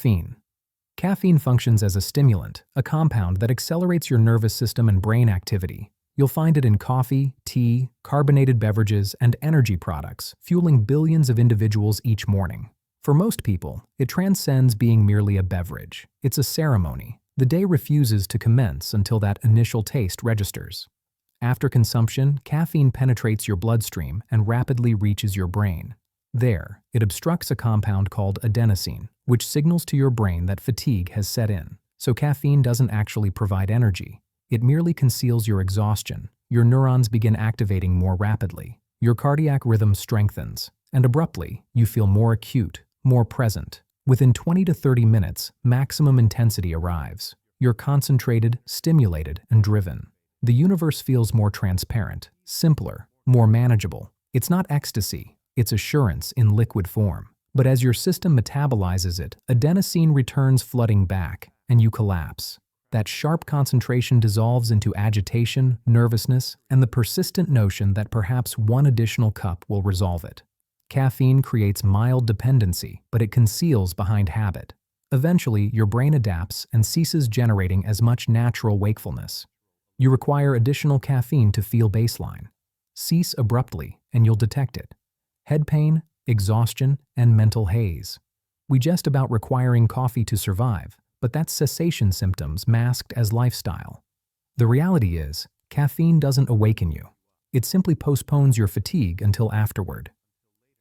Caffeine. Caffeine functions as a stimulant, a compound that accelerates your nervous system and brain activity. You'll find it in coffee, tea, carbonated beverages, and energy products, fueling billions of individuals each morning. For most people, it transcends being merely a beverage. It's a ceremony. The day refuses to commence until that initial taste registers. After consumption, caffeine penetrates your bloodstream and rapidly reaches your brain. There, it obstructs a compound called adenosine, which signals to your brain that fatigue has set in. So caffeine doesn't actually provide energy. It merely conceals your exhaustion. Your neurons begin activating more rapidly. Your cardiac rhythm strengthens, and abruptly, you feel more acute, more present. Within 20 to 30 minutes, maximum intensity arrives. You're concentrated, stimulated, and driven. The universe feels more transparent, simpler, more manageable. It's not ecstasy, it's assurance in liquid form. But as your system metabolizes it, adenosine returns flooding back, and you collapse. That sharp concentration dissolves into agitation, nervousness, and the persistent notion that perhaps one additional cup will resolve it. Caffeine creates mild dependency, but it conceals behind habit. Eventually, your brain adapts and ceases generating as much natural wakefulness. You require additional caffeine to feel baseline. Cease abruptly, and you'll detect it. Head pain, exhaustion, and mental haze. We jest about requiring coffee to survive, but that's cessation symptoms masked as lifestyle. The reality is, caffeine doesn't awaken you. It simply postpones your fatigue until afterward.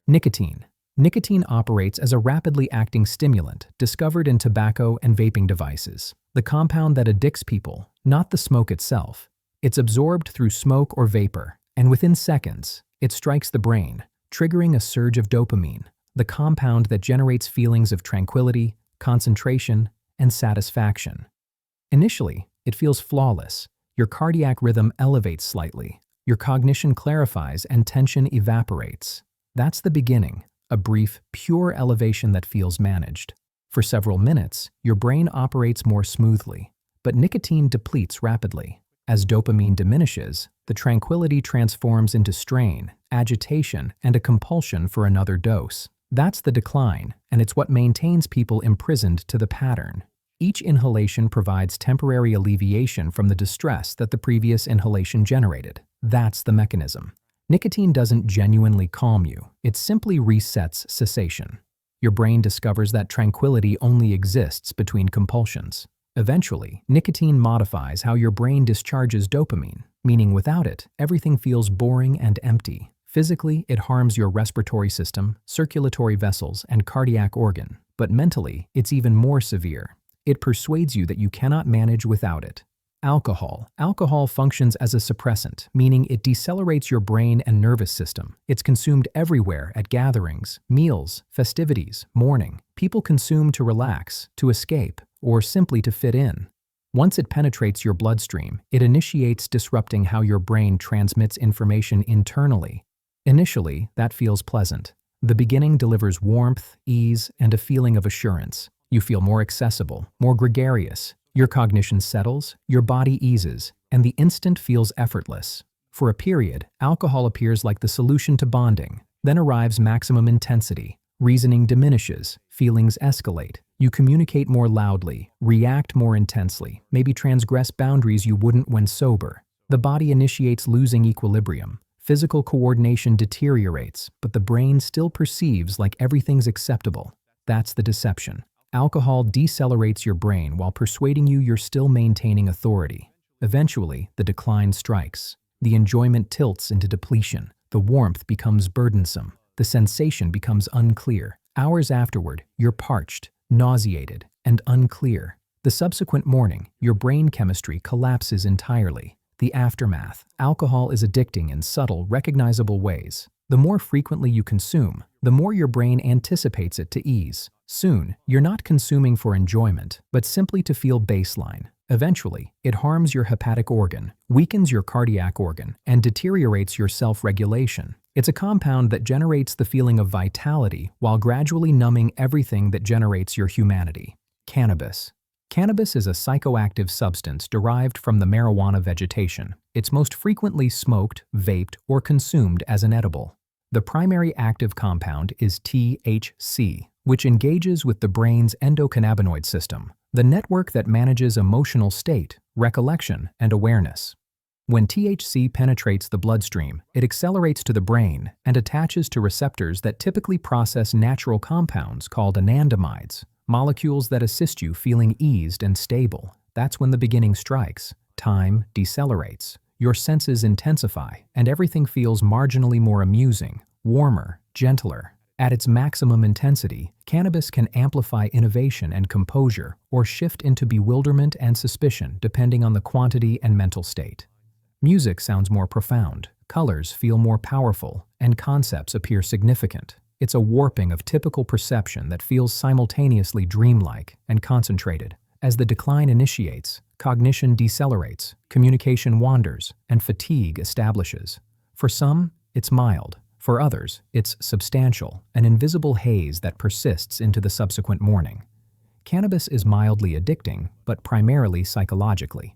Nicotine. Nicotine operates as a rapidly acting stimulant discovered in tobacco and vaping devices. The compound that addicts people, not the smoke itself. It's absorbed through smoke or vapor, and within seconds, it strikes the brain, triggering a surge of dopamine, the compound that generates feelings of tranquility, concentration, and satisfaction. Initially, it feels flawless. Your cardiac rhythm elevates slightly. Your cognition clarifies and tension evaporates. That's the beginning, a brief, pure elevation that feels managed. For several minutes, your brain operates more smoothly, but nicotine depletes rapidly. As dopamine diminishes, the tranquility transforms into strain, agitation, and a compulsion for another dose. That's the decline, and it's what maintains people imprisoned to the pattern. Each inhalation provides temporary alleviation from the distress that the previous inhalation generated. That's the mechanism. Nicotine doesn't genuinely calm you, it simply resets cessation. Your brain discovers that tranquility only exists between compulsions. Eventually, nicotine modifies how your brain discharges dopamine, meaning without it, everything feels boring and empty. Physically, it harms your respiratory system, circulatory vessels, and cardiac organ. But mentally, it's even more severe. It persuades you that you cannot manage without it. Alcohol. Alcohol functions as a suppressant, meaning it decelerates your brain and nervous system. It's consumed everywhere at gatherings, meals, festivities, mourning. People consume to relax, to escape, or simply to fit in. Once it penetrates your bloodstream, it initiates disrupting how your brain transmits information internally. Initially, that feels pleasant. The beginning delivers warmth, ease, and a feeling of assurance. You feel more accessible, more gregarious. Your cognition settles, your body eases, and the instant feels effortless. For a period, alcohol appears like the solution to bonding. Then arrives maximum intensity. Reasoning diminishes, feelings escalate. You communicate more loudly, react more intensely, maybe transgress boundaries you wouldn't when sober. The body initiates losing equilibrium. Physical coordination deteriorates, but the brain still perceives like everything's acceptable. That's the deception. Alcohol decelerates your brain while persuading you you're still maintaining authority. Eventually, the decline strikes. The enjoyment tilts into depletion. The warmth becomes burdensome. The sensation becomes unclear. Hours afterward, you're parched, nauseated, and unclear. The subsequent morning, your brain chemistry collapses entirely. The aftermath. Alcohol is addicting in subtle, recognizable ways. The more frequently you consume, the more your brain anticipates it to ease. Soon, you're not consuming for enjoyment, but simply to feel baseline. Eventually, it harms your hepatic organ, weakens your cardiac organ, and deteriorates your self-regulation. It's a compound that generates the feeling of vitality while gradually numbing everything that generates your humanity. Cannabis. Cannabis is a psychoactive substance derived from the marijuana vegetation. It's most frequently smoked, vaped, or consumed as an edible. The primary active compound is THC, which engages with the brain's endocannabinoid system, the network that manages emotional state, recollection, and awareness. When THC penetrates the bloodstream, it accelerates to the brain and attaches to receptors that typically process natural compounds called anandamides, molecules that assist you feeling eased and stable. That's when the beginning strikes. Time decelerates, your senses intensify, and everything feels marginally more amusing, warmer, gentler. At its maximum intensity, cannabis can amplify innovation and composure or shift into bewilderment and suspicion depending on the quantity and mental state. Music sounds more profound, colors feel more powerful, and concepts appear significant. It's a warping of typical perception that feels simultaneously dreamlike and concentrated. As the decline initiates, cognition decelerates, communication wanders, and fatigue establishes. For some, it's mild. For others, it's substantial, an invisible haze that persists into the subsequent morning. Cannabis is mildly addicting, but primarily psychologically.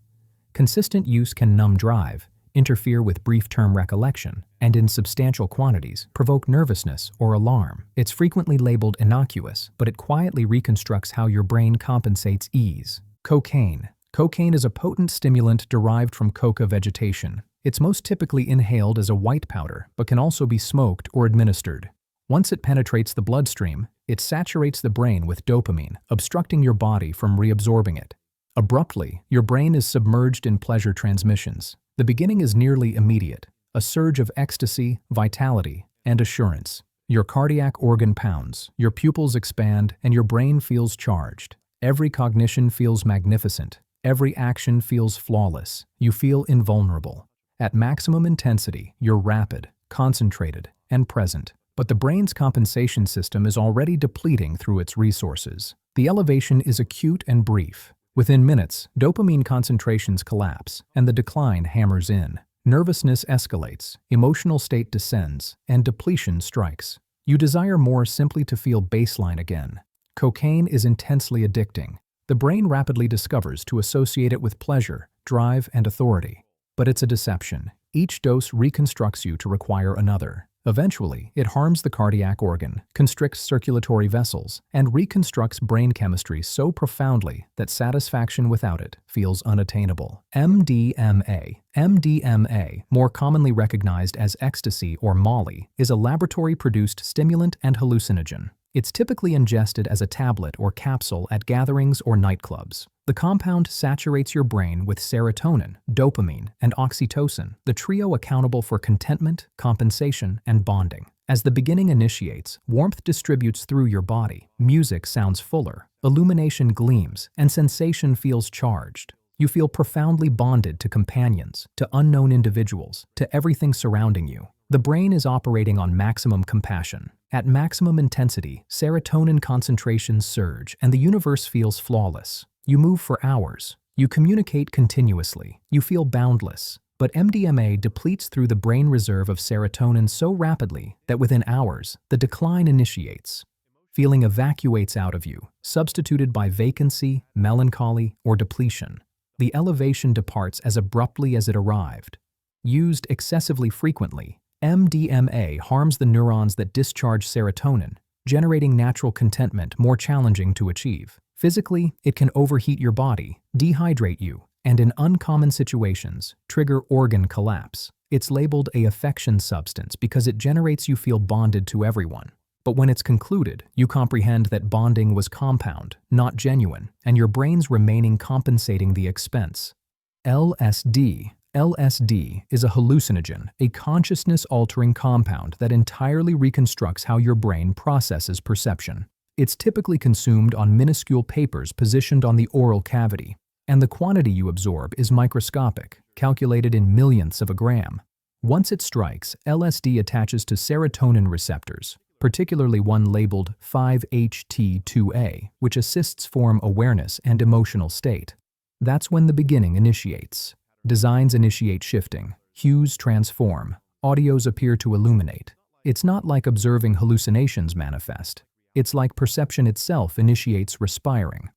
Consistent use can numb drive, interfere with brief-term recollection, and in substantial quantities, provoke nervousness or alarm. It's frequently labeled innocuous, but it quietly reconstructs how your brain compensates ease. Cocaine. Cocaine is a potent stimulant derived from coca vegetation. It's most typically inhaled as a white powder, but can also be smoked or administered. Once it penetrates the bloodstream, it saturates the brain with dopamine, obstructing your body from reabsorbing it. Abruptly, your brain is submerged in pleasure transmissions. The beginning is nearly immediate, a surge of ecstasy, vitality, and assurance. Your cardiac organ pounds, your pupils expand, and your brain feels charged. Every cognition feels magnificent. Every action feels flawless. You feel invulnerable. At maximum intensity, you're rapid, concentrated, and present. But the brain's compensation system is already depleting through its resources. The elevation is acute and brief. Within minutes, dopamine concentrations collapse, and the decline hammers in. Nervousness escalates, emotional state descends, and depletion strikes. You desire more simply to feel baseline again. Cocaine is intensely addicting. The brain rapidly discovers to associate it with pleasure, drive, and authority. But it's a deception. Each dose reconstructs you to require another. Eventually, it harms the cardiac organ, constricts circulatory vessels, and reconstructs brain chemistry so profoundly that satisfaction without it feels unattainable. MDMA. MDMA, more commonly recognized as ecstasy or Molly, is a laboratory-produced stimulant and hallucinogen. It's typically ingested as a tablet or capsule at gatherings or nightclubs. The compound saturates your brain with serotonin, dopamine, and oxytocin, the trio accountable for contentment, compensation, and bonding. As the beginning initiates, warmth distributes through your body, music sounds fuller, illumination gleams, and sensation feels charged. You feel profoundly bonded to companions, to unknown individuals, to everything surrounding you. The brain is operating on maximum compassion. At maximum intensity, serotonin concentrations surge and the universe feels flawless. You move for hours. You communicate continuously. You feel boundless. But MDMA depletes through the brain reserve of serotonin so rapidly that within hours, the decline initiates. Feeling evacuates out of you, substituted by vacancy, melancholy, or depletion. The elevation departs as abruptly as it arrived. Used excessively frequently, MDMA harms the neurons that discharge serotonin, generating natural contentment more challenging to achieve. Physically, it can overheat your body, dehydrate you, and in uncommon situations, trigger organ collapse. It's labeled a affection substance because it generates you feel bonded to everyone. But when it's concluded, you comprehend that bonding was compound, not genuine, and your brain's remaining compensating the expense. LSD. LSD is a hallucinogen, a consciousness-altering compound that entirely reconstructs how your brain processes perception. It's typically consumed on minuscule papers positioned on the oral cavity, and the quantity you absorb is microscopic, calculated in millionths of a gram. Once it strikes, LSD attaches to serotonin receptors, particularly one labeled 5-HT2A, which assists form awareness and emotional state. That's when the beginning initiates. Designs initiate shifting, hues transform, audios appear to illuminate. It's not like observing hallucinations manifest. It's like perception itself initiates respiring.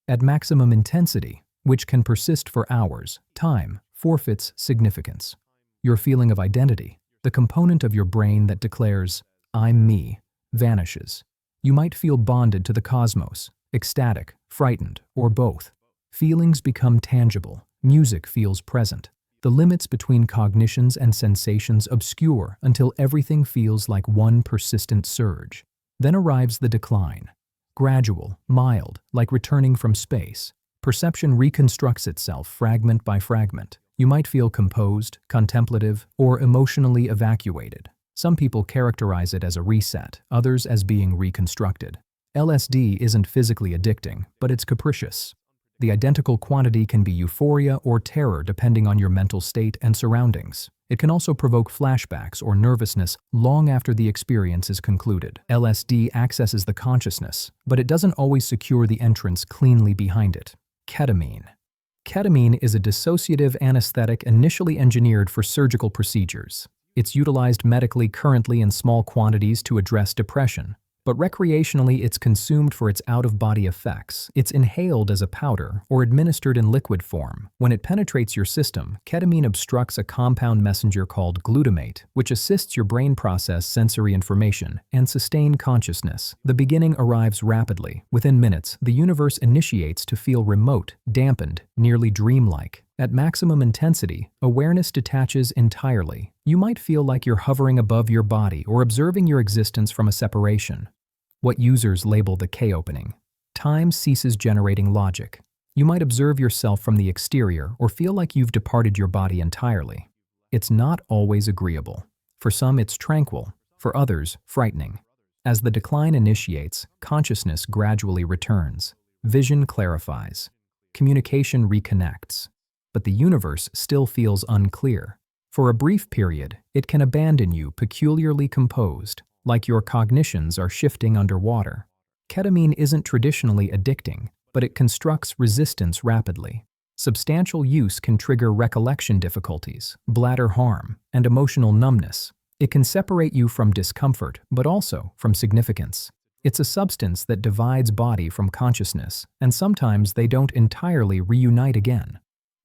At maximum intensity, which can persist for hours, time forfeits significance. Your feeling of identity, The component of your brain that declares, "I'm me," vanishes. You might feel bonded to the cosmos, ecstatic, frightened, or both. Feelings become tangible. Music feels present. The limits between cognitions and sensations obscure until everything feels like one persistent surge. Then arrives the decline. Gradual, mild, like returning from space. Perception reconstructs itself fragment by fragment. You might feel composed, contemplative, or emotionally evacuated. Some people characterize it as a reset, others as being reconstructed. LSD isn't physically addicting, but it's capricious. The identical quantity can be euphoria or terror depending on your mental state and surroundings. It can also provoke flashbacks or nervousness long after the experience is concluded. LSD accesses the consciousness, but it doesn't always secure the entrance cleanly behind it. Ketamine. Ketamine is a dissociative anesthetic initially engineered for surgical procedures. It's utilized medically currently in small quantities to address depression, but recreationally it's consumed for its out-of-body effects. It's inhaled as a powder or administered in liquid form. When it penetrates your system, ketamine obstructs a compound messenger called glutamate, which assists your brain process sensory information and sustain consciousness. The beginning arrives rapidly. Within minutes, the universe initiates to feel remote, dampened, nearly dreamlike. At maximum intensity, awareness detaches entirely. You might feel like you're hovering above your body or observing your existence from a separation. What users label the K-opening. Time ceases generating logic. You might observe yourself from the exterior or feel like you've departed your body entirely. It's not always agreeable. For some, it's tranquil. For others, frightening. As the decline initiates, consciousness gradually returns. Vision clarifies. Communication reconnects. But the universe still feels unclear. For a brief period, it can abandon you peculiarly composed, like your cognitions are shifting underwater. Ketamine isn't traditionally addicting, but it constructs resistance rapidly. Substantial use can trigger recollection difficulties, bladder harm, and emotional numbness. It can separate you from discomfort, but also from significance. It's a substance that divides body from consciousness, and sometimes they don't entirely reunite again.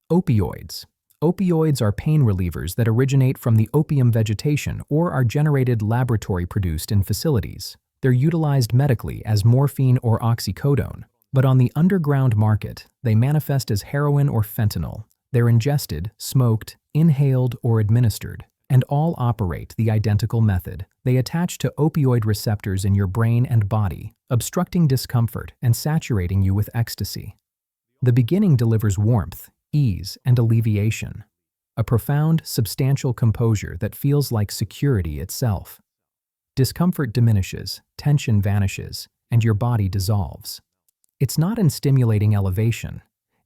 Opioids. Opioids are pain relievers that originate from the opium vegetation or are generated laboratory-produced in facilities. They're utilized medically as morphine or oxycodone, but on the underground market, they manifest as heroin or fentanyl. They're ingested, smoked, inhaled, or administered, and all operate the identical method. They attach to opioid receptors in your brain and body, obstructing discomfort and saturating you with ecstasy. The beginning delivers warmth, ease, and alleviation. A profound, substantial composure that feels like security itself. Discomfort diminishes, tension vanishes, and your body dissolves. It's not in stimulating elevation.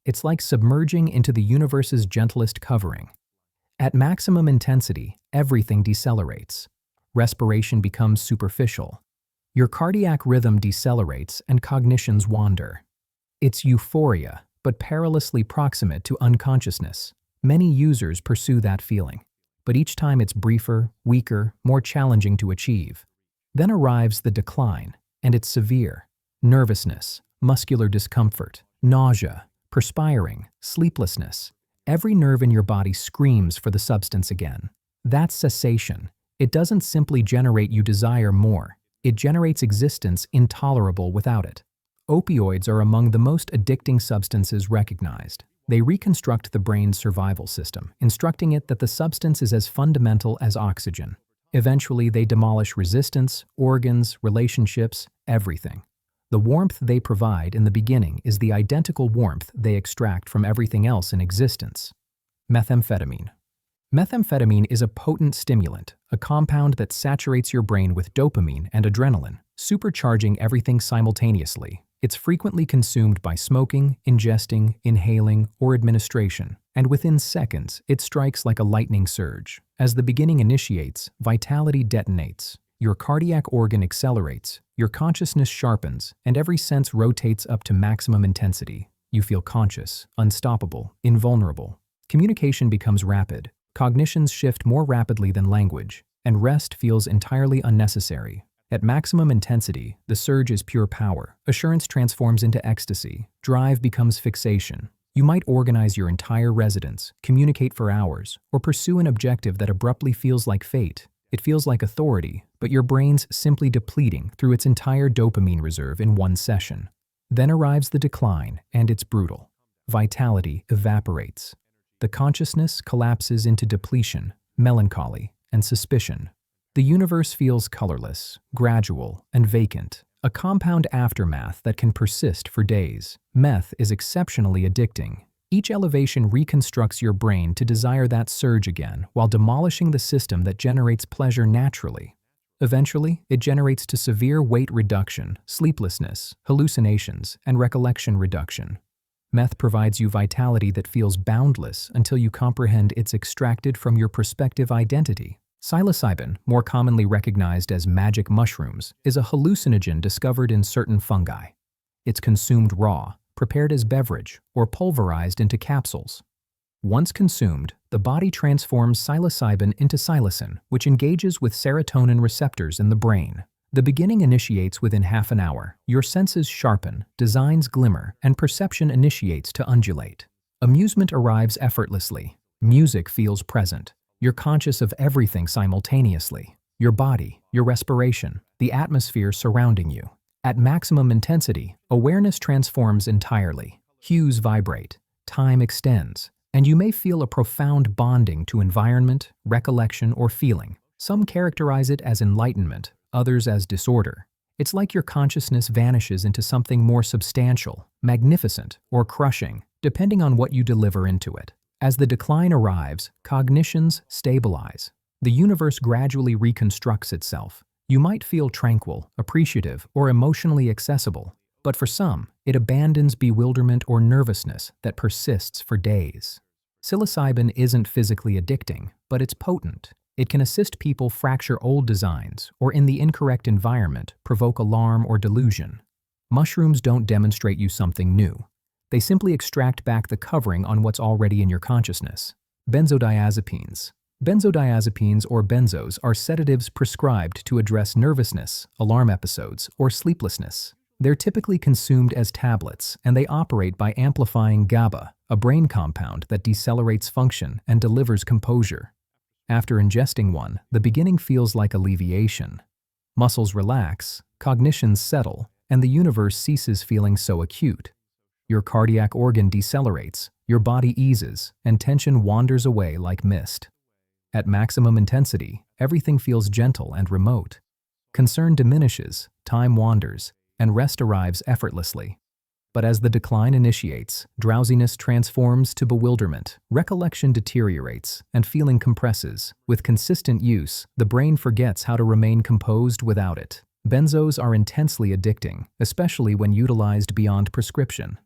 It's like submerging into the universe's gentlest covering. At maximum intensity, everything decelerates. Respiration becomes superficial. Your cardiac rhythm decelerates and cognitions wander. It's euphoria, but perilously proximate to unconsciousness. Many users pursue that feeling, but each time it's briefer, weaker, more challenging to achieve. Then arrives the decline, and it's severe. Nervousness, muscular discomfort, nausea, perspiring, sleeplessness. Every nerve in your body screams for the substance again. That's cessation. It doesn't simply generate you desire more. It generates existence intolerable without it. Opioids are among the most addicting substances recognized. They reconstruct the brain's survival system, instructing it that the substance is as fundamental as oxygen. Eventually, they demolish resistance, organs, relationships, everything. The warmth they provide in the beginning is the identical warmth they extract from everything else in existence. Methamphetamine. Methamphetamine is a potent stimulant, a compound that saturates your brain with dopamine and adrenaline, supercharging everything simultaneously. It's frequently consumed by smoking, ingesting, inhaling, or administration, and within seconds, it strikes like a lightning surge. As the beginning initiates, vitality detonates. Your cardiac organ accelerates, your consciousness sharpens, and every sense rotates up to maximum intensity. You feel conscious, unstoppable, invulnerable. Communication becomes rapid, cognitions shift more rapidly than language, and rest feels entirely unnecessary. At maximum intensity, the surge is pure power. Assurance transforms into ecstasy. Drive becomes fixation. You might organize your entire residence, communicate for hours, or pursue an objective that abruptly feels like fate. It feels like authority, but your brain's simply depleting through its entire dopamine reserve in one session. Then arrives the decline, and it's brutal. Vitality evaporates. The consciousness collapses into depletion, melancholy, and suspicion. The universe feels colorless, gradual, and vacant, a compound aftermath that can persist for days. Meth is exceptionally addicting. Each elevation reconstructs your brain to desire that surge again while demolishing the system that generates pleasure naturally. Eventually, it generates to severe weight reduction, sleeplessness, hallucinations, and recollection reduction. Meth provides you vitality that feels boundless until you comprehend it's extracted from your perspective identity. Psilocybin, more commonly recognized as magic mushrooms, is a hallucinogen discovered in certain fungi. It's consumed raw, prepared as beverage, or pulverized into capsules. Once consumed, the body transforms psilocybin into psilocin, which engages with serotonin receptors in the brain. The beginning initiates within half an hour. Your senses sharpen, designs glimmer, and perception initiates to undulate. Amusement arrives effortlessly. Music feels present. You're conscious of everything simultaneously. Your body, your respiration, the atmosphere surrounding you. At maximum intensity, awareness transforms entirely. Hues vibrate, time extends, and you may feel a profound bonding to environment, recollection, or feeling. Some characterize it as enlightenment, others as disorder. It's like your consciousness vanishes into something more substantial, magnificent, or crushing, depending on what you deliver into it. As the decline arrives, cognitions stabilize. The universe gradually reconstructs itself. You might feel tranquil, appreciative, or emotionally accessible, but for some, it abandons bewilderment or nervousness that persists for days. Psilocybin isn't physically addicting, but it's potent. It can assist people fracture old designs or, in the incorrect environment, provoke alarm or delusion. Mushrooms don't demonstrate you something new. They simply extract back the covering on what's already in your consciousness. Benzodiazepines. Benzodiazepines, or benzos, are sedatives prescribed to address nervousness, alarm episodes, or sleeplessness. They're typically consumed as tablets, and they operate by amplifying GABA, a brain compound that decelerates function and delivers composure. After ingesting one, the beginning feels like alleviation. Muscles relax, cognitions settle, and the universe ceases feeling so acute. Your cardiac organ decelerates, your body eases, and tension wanders away like mist. At maximum intensity, everything feels gentle and remote. Concern diminishes, time wanders, and rest arrives effortlessly. But as the decline initiates, drowsiness transforms to bewilderment, recollection deteriorates, and feeling compresses. With consistent use, the brain forgets how to remain composed without it. Benzos are intensely addicting, especially when utilized beyond prescription.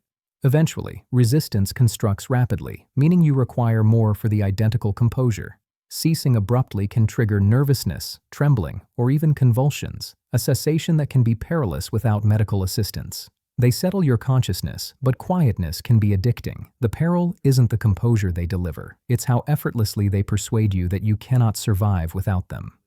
Eventually, resistance constructs rapidly, meaning you require more for the identical composure. Ceasing abruptly can trigger nervousness, trembling, or even convulsions, a cessation that can be perilous without medical assistance. They settle your consciousness, but quietness can be addicting. The peril isn't the composure they deliver, it's how effortlessly they persuade you that you cannot survive without them.